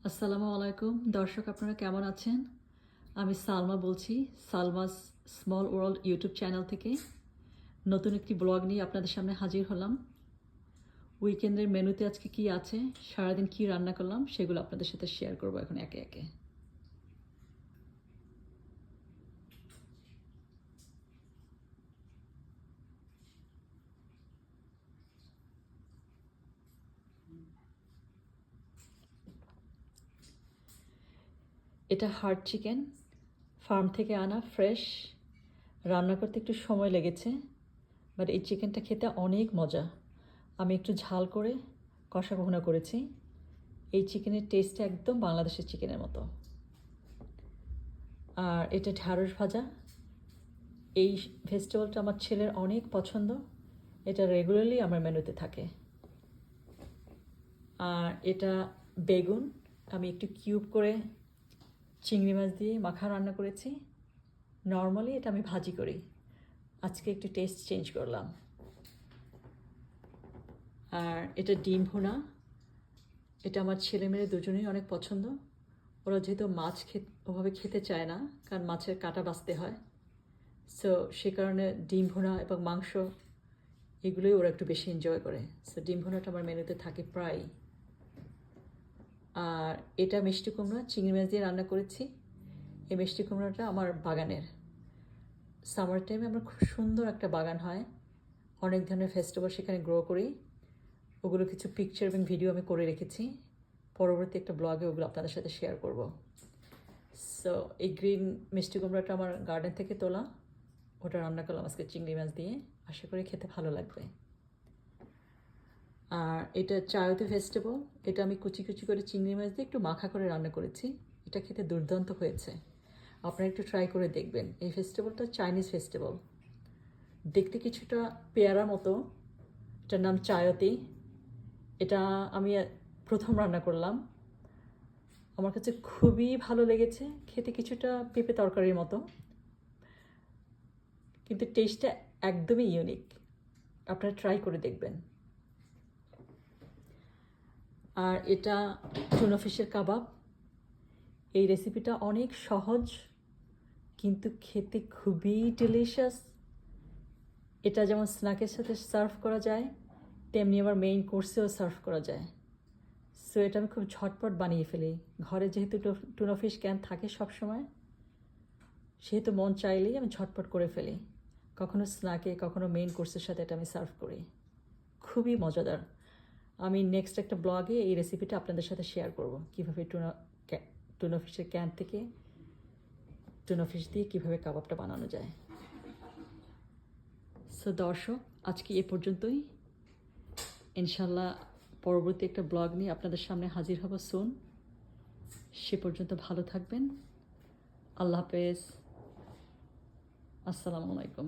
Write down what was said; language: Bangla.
আসসালামু আলাইকুম দর্শক, আপনারা কেমন আছেন? আমি সালমা বলছি, Salma's small world YouTube channel থেকে নতুন একটি ব্লগ নিয়ে আপনাদের সামনে হাজির হলাম। উইকেন্ডের মেনুতে আজকে কি আছে, সারাদিন কি রান্না করলাম, সেগুলো আপনাদের সাথে শেয়ার করব এখন একে একে। এটা হার্ড চিকেন, ফার্ম থেকে আনা ফ্রেশ। রান্না করতে একটু সময় লেগেছে, বাট এই চিকেনটা খেতে অনেক মজা। আমি একটু ঝাল করে কষা ভুনা করেছি। এই চিকেনের টেস্টটা একদম বাংলাদেশের চিকেনের মতো। আর এটা ঢ্যাঁড়স ভাজা। এই ভেজিটেবলটা আমার ছেলের অনেক পছন্দ, এটা রেগুলারলি আমার মেনুতে থাকে। আর এটা বেগুন, আমি একটু কিউব করে চিংড়ি মাছ দিয়ে মাখা রান্না করেছি। নর্মালি এটা আমি ভাজি করি, আজকে একটু টেস্ট চেঞ্জ করলাম। আর এটা ডিম ভুনা, এটা আমার ছেলেমেয়ে দুজনেই অনেক পছন্দ। ওরা যেহেতু মাছ ওভাবে খেতে চায় না, কারণ মাছের কাঁটা বাছতে হয়, সো সে কারণে ডিম ভুনা এবং মাংস এগুলোই ওরা একটু বেশি এনজয় করে। সো ডিম ভুনাটা আমার মেনুতে থাকে প্রায়। আর এটা মিষ্টি কুমড়া চিংড়ি মাছ দিয়ে রান্না করেছি। এই মিষ্টি কুমড়াটা আমার বাগানের। সামার টাইমে আমার খুব সুন্দর একটা বাগান হয়, অনেক ধরনের ফেস্টিভ্যাল সেখানে গ্রো করি। ওগুলো কিছু পিকচার এবং ভিডিও আমি করে রেখেছি, পরবর্তী একটা ব্লগে ওগুলো আপনাদের সাথে শেয়ার করব। সো এই গ্রিন মিষ্টি কুমড়াটা আমার গার্ডেন থেকে তোলা, ওটা রান্না করলাম আজকে চিংড়ি মাছ দিয়ে, আশা করি খেতে ভালো লাগবে। আর এটা চায়তে ভেজিটেবল, এটা আমি কুচি কুচি করে চিংড়ি মাছ দিয়ে একটু মাখা করে রান্না করেছি। এটা খেতে দুর্দান্ত হয়েছে, আপনারা একটু ট্রাই করে দেখবেন। এই ভেজিটেবলটা চাইনিজ ভেজিটেবল, দেখতে কিছুটা পেয়ারা মতো। এটার নাম চায়তি। এটা আমি প্রথম রান্না করলাম, আমার কাছে খুবই ভালো লেগেছে। খেতে কিছুটা পেঁপে তরকারির মতো, কিন্তু টেস্টটা একদমই ইউনিক, আপনারা ট্রাই করে দেখবেন। আর এটা টুনা ফিশের কাবাব। এই রেসিপিটা অনেক সহজ, কিন্তু খেতে খুবই ডেলিশিয়াস। এটা যেমন স্ন্যাকের সাথে সার্ভ করা যায়, তেমনি আবার মেইন কোর্সেও সার্ভ করা যায়। সো এটা আমি খুব ঝটপট বানিয়ে ফেলি। ঘরে যেহেতু টুনা ফিশ ক্যান থাকে সবসময়, সেহেতু মন চাইলেই আমি ঝটপট করে ফেলি। কখনো স্ন্যাকে, কখনো মেইন কোর্সের সাথে এটা আমি সার্ভ করি। খুবই মজাদার। আমি নেক্সট একটা ব্লগে এই রেসিপিটা আপনাদের সাথে শেয়ার করব, কীভাবে টুনা ফিশের ক্যান থেকে টুনা ফিশ দিয়ে কীভাবে কাবাবটা বানানো যায়। সো দর্শক, আজকে এ পর্যন্তই। ইনশাল্লাহ পরবর্তী একটা ব্লগ নিয়ে আপনাদের সামনে হাজির হব সুন। সে পর্যন্ত ভালো থাকবেন। আল্লাহ হাফেজ। আসসালামু আলাইকুম।